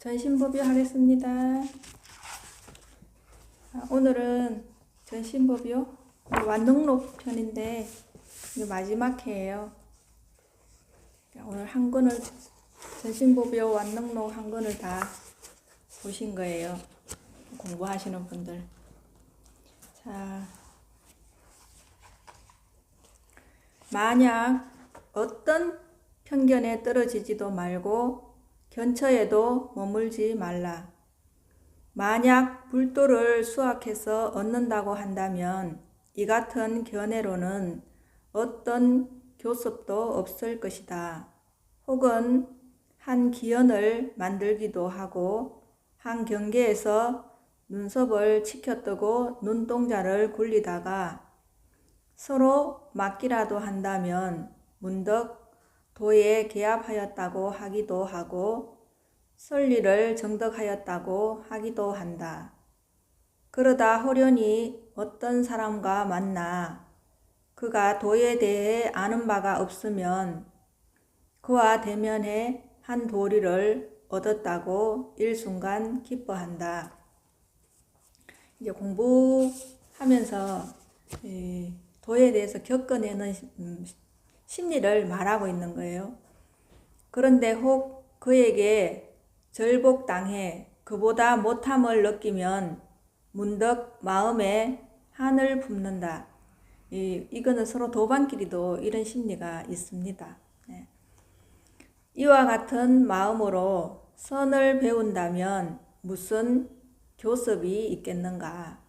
전신법유 하겠습니다. 오늘은 전신법유 완등록 편인데 이게 마지막 회예요. 오늘 한 권을 전신법유 완등록 한 권을 다 보신 거예요. 공부하시는 분들. 자, 만약 어떤 편견에 떨어지지도 말고 견처에도 머물지 말라. 만약 불도를 수확해서 얻는다고 한다면 이 같은 견해로는 어떤 교섭도 없을 것이다. 혹은 한 기연을 만들기도 하고 한 경계에서 눈썹을 치켜뜨고 눈동자를 굴리다가 서로 맞기라도 한다면 문득 도에 개합하였다고 하기도 하고 설리를 정덕하였다고 하기도 한다. 그러다 호련히 어떤 사람과 만나 그가 도에 대해 아는 바가 없으면 그와 대면해 한 도리를 얻었다고 일순간 기뻐한다. 이제 공부하면서 도에 대해서 겪어내는 심리를 말하고 있는 거예요. 그런데 혹 그에게 절복당해 그보다 못함을 느끼면 문득 마음에 한을 품는다. 이거는 서로 도반끼리도 이런 심리가 있습니다. 이와 같은 마음으로 선을 배운다면 무슨 교섭이 있겠는가?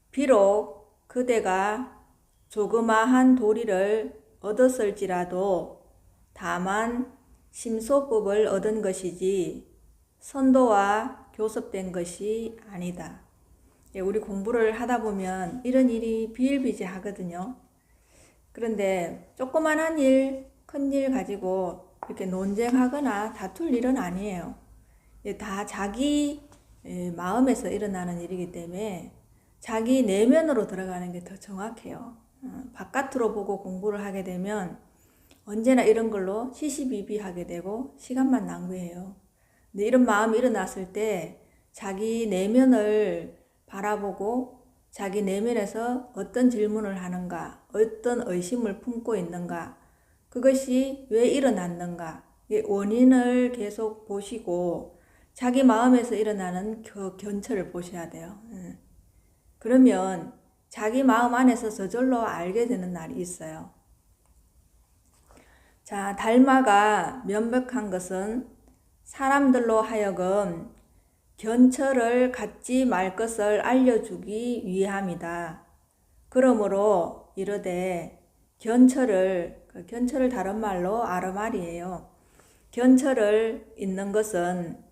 비록 그대가 조그마한 도리를 얻었을지라도 다만 심소법을 얻은 것이지 선도와 교섭된 것이 아니다. 우리 공부를 하다 보면 이런 일이 비일비재하거든요. 그런데 조그만한 일, 큰 일 가지고 이렇게 논쟁하거나 다툴 일은 아니에요. 다 자기 마음에서 일어나는 일이기 때문에 자기 내면으로 들어가는 게 더 정확해요. 바깥으로 보고 공부를 하게 되면 언제나 이런 걸로 시시비비하게 되고 시간만 낭비해요. 근데 이런 마음이 일어났을 때 자기 내면을 바라보고 자기 내면에서 어떤 질문을 하는가, 어떤 의심을 품고 있는가, 그것이 왜 일어났는가, 원인을 계속 보시고 자기 마음에서 일어나는 그 견처를 보셔야 돼요. 그러면 자기 마음 안에서 저절로 알게 되는 날이 있어요. 자, 달마가 명백한 것은 사람들로 하여금 견처를 갖지 말 것을 알려주기 위함이다. 그러므로 이르되 견처를 다른 말로 아르말이에요. 견처를 잇는 것은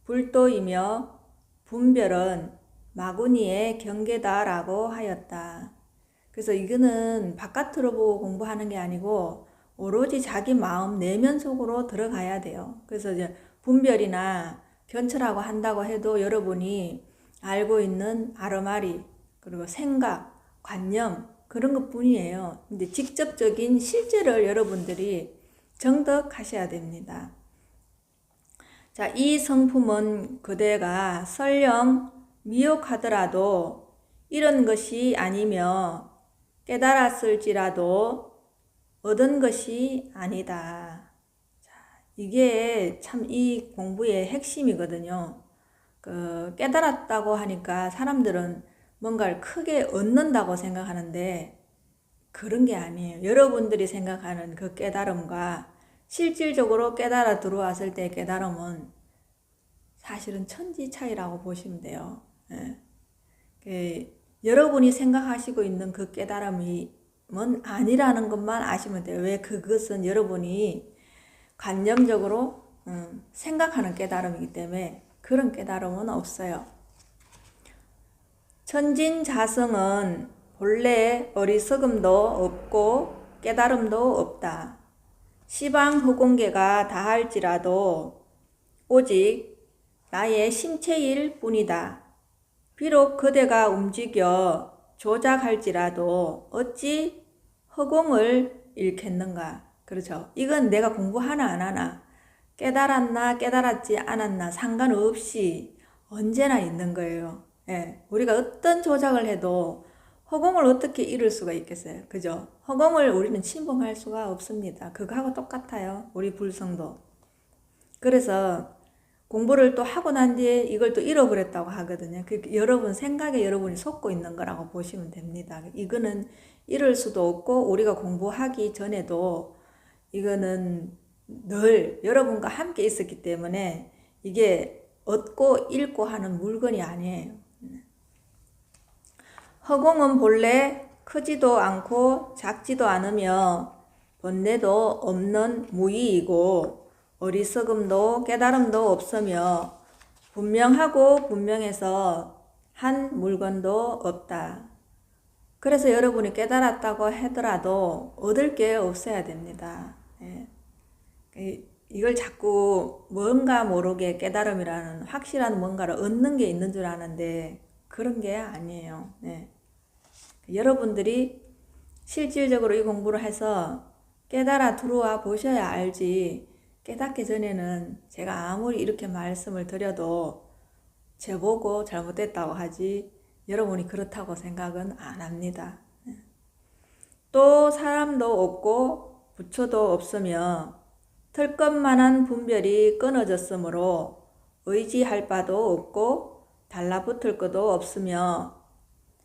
불도이며 분별은 마구니의 경계다라고 하였다. 그래서 이거는 바깥으로 보고 공부하는 게 아니고 오로지 자기 마음 내면 속으로 들어가야 돼요. 그래서 이제 분별이나 견처라고 한다고 해도 여러분이 알고 있는 아르마리 그리고 생각, 관념 그런 것 뿐이에요. 근데 직접적인 실제를 여러분들이 정덕하셔야 됩니다. 자, 이 성품은 그대가 설령 미혹하더라도 이런 것이 아니며 깨달았을지라도 얻은 것이 아니다. 자, 이게 참 이 공부의 핵심이거든요. 깨달았다고 하니까 사람들은 뭔가를 크게 얻는다고 생각하는데 그런 게 아니에요. 여러분들이 생각하는 그 깨달음과 실질적으로 깨달아 들어왔을 때의 깨달음은 사실은 천지 차이라고 보시면 돼요. 여러분이 생각하시고 있는 그 깨달음이 아니라는 것만 아시면 돼요. 왜 그것은 여러분이 관념적으로 생각하는 깨달음이기 때문에 그런 깨달음은 없어요. 천진자성은 본래 어리석음도 없고 깨달음도 없다. 시방허공계가 다할지라도 오직 나의 심체일 뿐이다. 비록 그대가 움직여 조작할지라도 어찌 허공을 잃겠는가. 그렇죠. 이건 내가 공부하나 안 하나 깨달았나 깨달았지 않았나 상관없이 언제나 있는 거예요. 예, 우리가 어떤 조작을 해도 허공을 어떻게 이룰 수가 있겠어요? 그죠? 허공을 우리는 침범할 수가 없습니다. 그거하고 똑같아요. 우리 불성도. 그래서 공부를 또 하고 난 뒤에 이걸 또 잃어버렸다고 하거든요. 그 여러분 생각에 여러분이 속고 있는 거라고 보시면 됩니다. 이거는 잃을 수도 없고 우리가 공부하기 전에도 이거는 늘 여러분과 함께 있었기 때문에 이게 얻고 잃고 하는 물건이 아니에요. 허공은 본래 크지도 않고 작지도 않으며 번뇌도 없는 무의이고 어리석음도 깨달음도 없으며 분명하고 분명해서 한 물건도 없다. 그래서 여러분이 깨달았다고 하더라도 얻을 게 없어야 됩니다. 예. 이걸 자꾸 뭔가 모르게 깨달음이라는 확실한 뭔가를 얻는 게 있는 줄 아는데 그런 게 아니에요. 네. 여러분들이 실질적으로 이 공부를 해서 깨달아 들어와 보셔야 알지, 깨닫기 전에는 제가 아무리 이렇게 말씀을 드려도 저보고 잘못됐다고 하지 여러분이 그렇다고 생각은 안 합니다. 또 사람도 없고 부처도 없으며 틀 것만한 분별이 끊어졌으므로 의지할 바도 없고 달라붙을 것도 없으며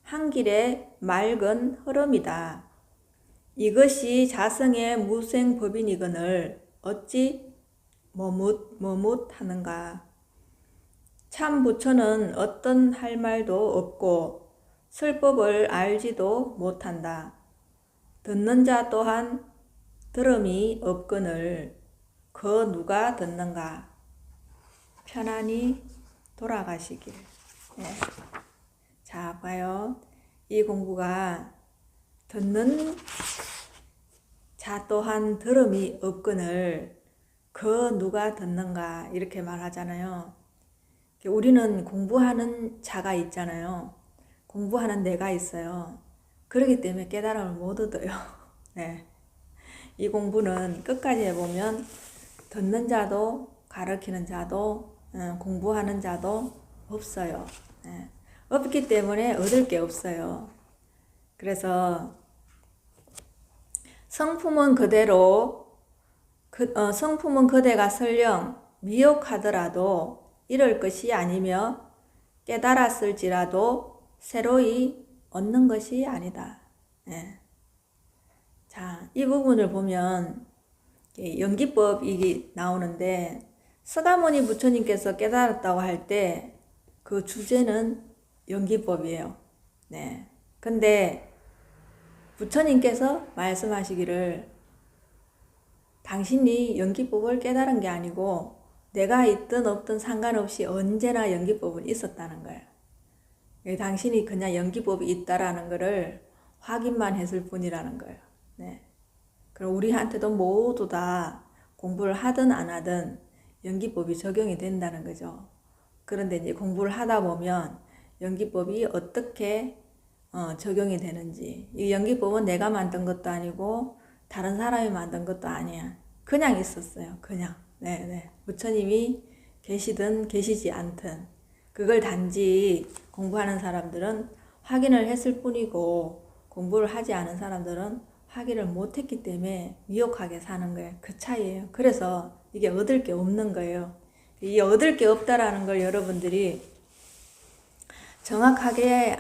한 길의 맑은 흐름이다. 이것이 자성의 무생법이니거늘 어찌 머뭇하는가. 참 부처는 어떤 할 말도 없고 설법을 알지도 못한다. 듣는 자 또한 들음이 없거늘 그 누가 듣는가. 편안히 돌아가시길. 네. 자, 봐요. 이 공부가 듣는 자 또한 들음이 없거늘 그 누가 듣는가 이렇게 말하잖아요. 우리는 공부하는 자가 있잖아요. 공부하는 내가 있어요. 그렇기 때문에 깨달음을 못 얻어요. 네. 이 공부는 끝까지 해보면 듣는 자도 가르치는 자도 공부하는 자도 없어요. 네. 없기 때문에 얻을 게 없어요. 그래서 성품은 그대로 성품은 그대가 설령 미혹하더라도 이럴 것이 아니며 깨달았을지라도 새로이 얻는 것이 아니다. 네. 자, 이 부분을 보면 연기법이 나오는데 서가모니 부처님께서 깨달았다고 할 때 그 주제는 연기법이에요. 네. 근데 부처님께서 말씀하시기를 당신이 연기법을 깨달은 게 아니고 내가 있든 없든 상관없이 언제나 연기법은 있었다는 거예요. 당신이 그냥 연기법이 있다라는 거를 확인만 했을 뿐이라는 거예요. 네. 그럼 우리한테도 모두 다 공부를 하든 안 하든 연기법이 적용이 된다는 거죠. 그런데 이제 공부를 하다 보면 연기법이 어떻게 적용이 되는지, 이 연기법은 내가 만든 것도 아니고 다른 사람이 만든 것도 아니야. 그냥 있었어요. 그냥. 네. 부처님이 계시든 계시지 않든 그걸 단지 공부하는 사람들은 확인을 했을 뿐이고 공부를 하지 않은 사람들은 확인을 못했기 때문에 미혹하게 사는 거예요. 그 차이예요. 그래서 이게 얻을 게 없는 거예요. 이 얻을 게 없다라는 걸 여러분들이 정확하게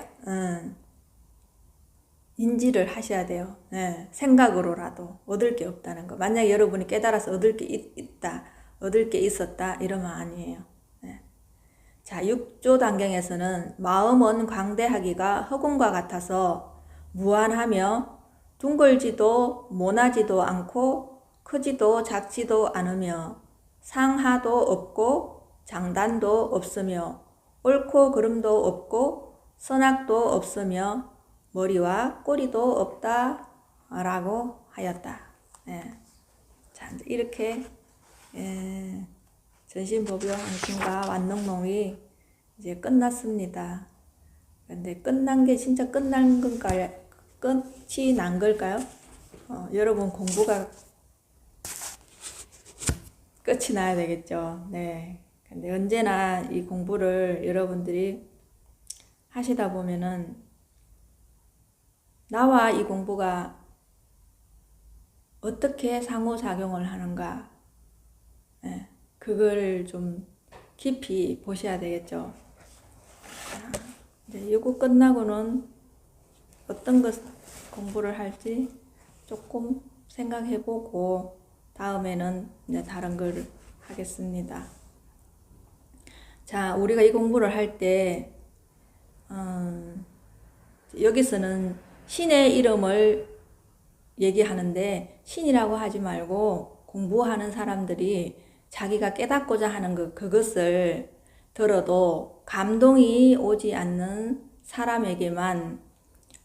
인지를 하셔야 돼요. 네, 생각으로라도 얻을 게 없다는 거. 만약 여러분이 깨달아서 얻을 게 있다, 얻을 게 있었다 이러면 아니에요. 네. 자, 6조 단경에서는 마음은 광대하기가 허공과 같아서 무한하며 둥글지도 모나지도 않고 크지도 작지도 않으며 상하도 없고 장단도 없으며 옳고 그름도 없고 선악도 없으며 머리와 꼬리도 없다 라고 하였다. 예. 자, 이렇게 전신법용안심과 완농농이 이제 끝났습니다. 근데 끝난 게 진짜 끝난 건가요? 끝이 난 걸까요? 여러분 공부가 끝이 나야 되겠죠. 네. 근데 언제나 이 공부를 여러분들이 하시다 보면은 나와 이 공부가 어떻게 상호작용을 하는가, 예, 그걸 좀 깊이 보셔야 되겠죠. 자, 이제 이거 끝나고는 어떤 것 공부를 할지 조금 생각해보고 다음에는 이제 다른 걸 하겠습니다. 자, 우리가 이 공부를 할 때 여기서는 신의 이름을 얘기하는데 신이라고 하지 말고 공부하는 사람들이 자기가 깨닫고자 하는 그것을 들어도 감동이 오지 않는 사람에게만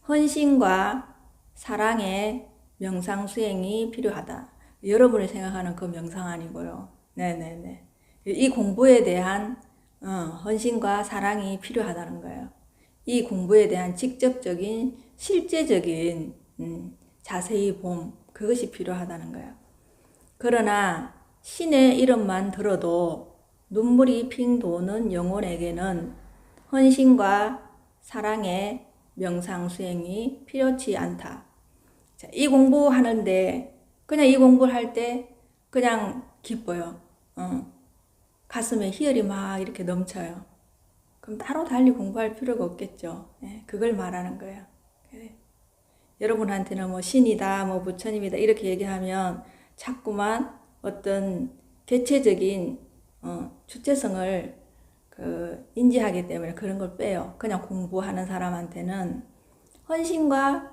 헌신과 사랑의 명상 수행이 필요하다. 여러분이 생각하는 그 명상 아니고요. 네네네. 이 공부에 대한 헌신과 사랑이 필요하다는 거예요. 이 공부에 대한 직접적인 실제적인 자세히 봄, 그것이 필요하다는 거예요. 그러나 신의 이름만 들어도 눈물이 핑 도는 영혼에게는 헌신과 사랑의 명상 수행이 필요치 않다. 자, 이 공부하는데 그냥 이 공부를 할 때 그냥 기뻐요. 가슴에 희열이 막 이렇게 넘쳐요. 그럼 따로 달리 공부할 필요가 없겠죠. 네, 그걸 말하는 거예요. 네. 여러분한테는 뭐 신이다, 뭐 부처님이다 이렇게 얘기하면 자꾸만 어떤 개체적인 주체성을 인지하기 때문에 그런 걸 빼요. 그냥 공부하는 사람한테는 헌신과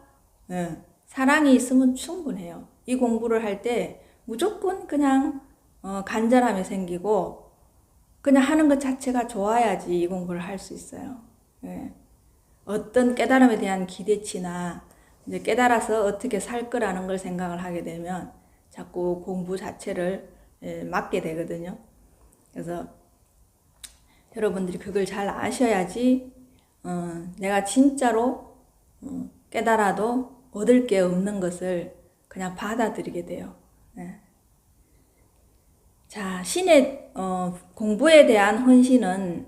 사랑이 있으면 충분해요. 이 공부를 할 때 무조건 그냥 간절함이 생기고 그냥 하는 것 자체가 좋아야지 이 공부를 할 수 있어요. 예. 어떤 깨달음에 대한 기대치나 이제 깨달아서 어떻게 살 거라는 걸 생각을 하게 되면 자꾸 공부 자체를 막게 되거든요. 그래서 여러분들이 그걸 잘 아셔야지 내가 진짜로 깨달아도 얻을 게 없는 것을 그냥 받아들이게 돼요. 네. 자, 신의 공부에 대한 헌신은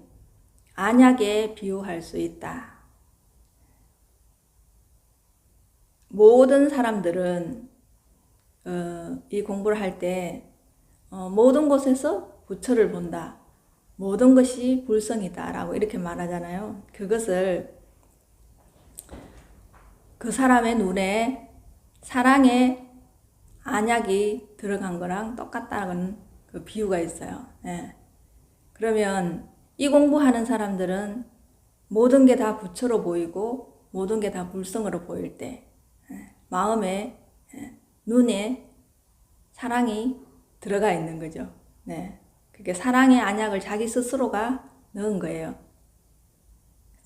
안약에 비유할 수 있다. 모든 사람들은 이 공부를 할 때 모든 곳에서 부처를 본다. 모든 것이 불성이다 라고 이렇게 말하잖아요. 그것을 그 사람의 눈에 사랑의 안약이 들어간 거랑 똑같다는 그 비유가 있어요. 예. 그러면 이 공부하는 사람들은 모든 게 다 부처로 보이고 모든 게 다 불성으로 보일 때 마음에 눈에 사랑이 들어가 있는 거죠. 네. 그게 사랑의 안약을 자기 스스로가 넣은 거예요.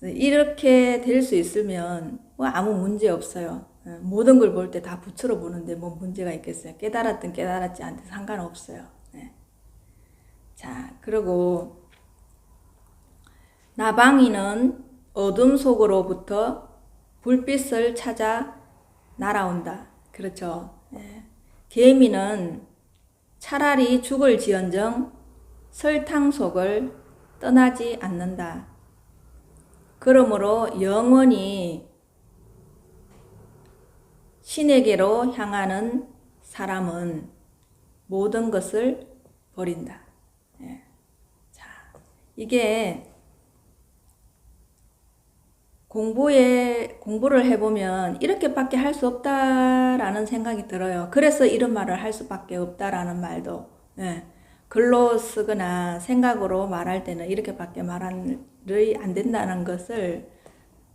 이렇게 될 수 있으면 뭐 아무 문제 없어요. 모든 걸 볼 때 다 부처로 보는데 뭐 문제가 있겠어요. 깨달았든 깨달았지 않든 상관없어요. 네. 자, 그리고 나방이는 어둠 속으로부터 불빛을 찾아 날아온다. 그렇죠. 네. 개미는 차라리 죽을지언정 설탕 속을 떠나지 않는다. 그러므로 영원히 신에게로 향하는 사람은 모든 것을 버린다. 예. 자, 이게 공부를 해보면 이렇게밖에 할 수 없다라는 생각이 들어요. 그래서 이런 말을 할 수밖에 없다라는 말도 글로 쓰거나 생각으로 말할 때는 이렇게밖에 말이 안 된다는 것을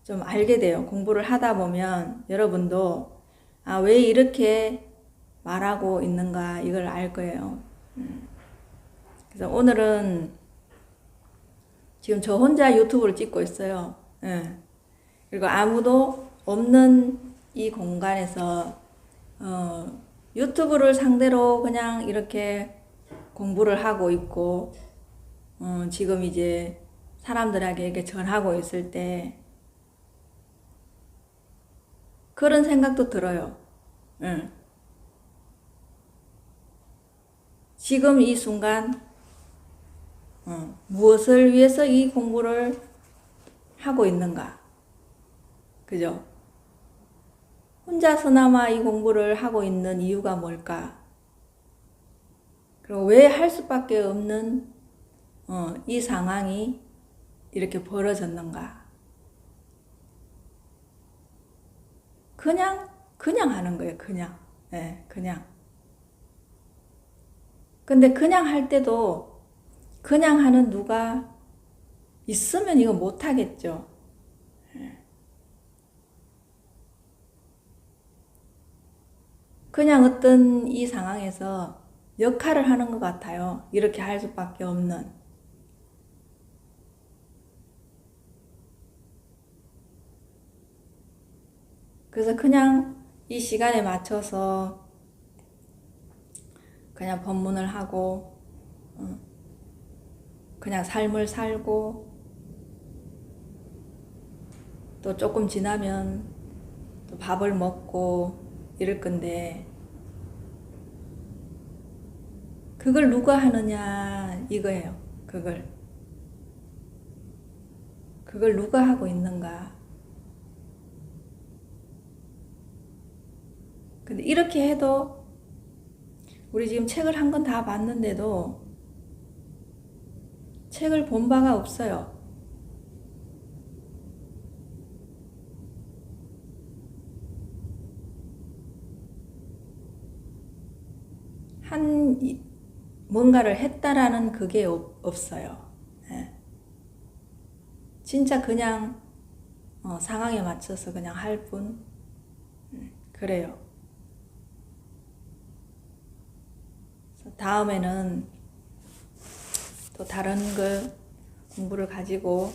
좀 알게 돼요. 공부를 하다 보면 여러분도 왜 이렇게 말하고 있는가 이걸 알 거예요. 그래서 오늘은 지금 저 혼자 유튜브를 찍고 있어요. 그리고 아무도 없는 이 공간에서 유튜브를 상대로 그냥 이렇게 공부를 하고 있고 지금 이제 사람들에게 이렇게 전하고 있을 때 그런 생각도 들어요. 지금 이 순간 무엇을 위해서 이 공부를 하고 있는가? 그죠? 혼자서나마 이 공부를 하고 있는 이유가 뭘까? 그리고 왜 할 수밖에 없는 이 상황이 이렇게 벌어졌는가? 그냥 하는 거예요. 그냥. 네, 그냥. 근데 그냥 할 때도 그냥 하는 누가 있으면 이거 못 하겠죠. 그냥 어떤 이 상황에서 역할을 하는 것 같아요. 이렇게 할 수밖에 없는. 그래서 그냥 이 시간에 맞춰서 그냥 법문을 하고 그냥 삶을 살고 또 조금 지나면 또 밥을 먹고 이럴 건데 그걸 누가 하느냐 이거예요. 그걸 누가 하고 있는가. 근데 이렇게 해도 우리 지금 책을 한 권 다 봤는데도 책을 본 바가 없어요. 뭔가를 했다라는 그게 없어요. 네. 진짜 그냥 상황에 맞춰서 그냥 할 뿐. 그래요. 다음에는 또 다른 공부를 가지고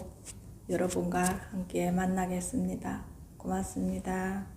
여러분과 함께 만나겠습니다. 고맙습니다.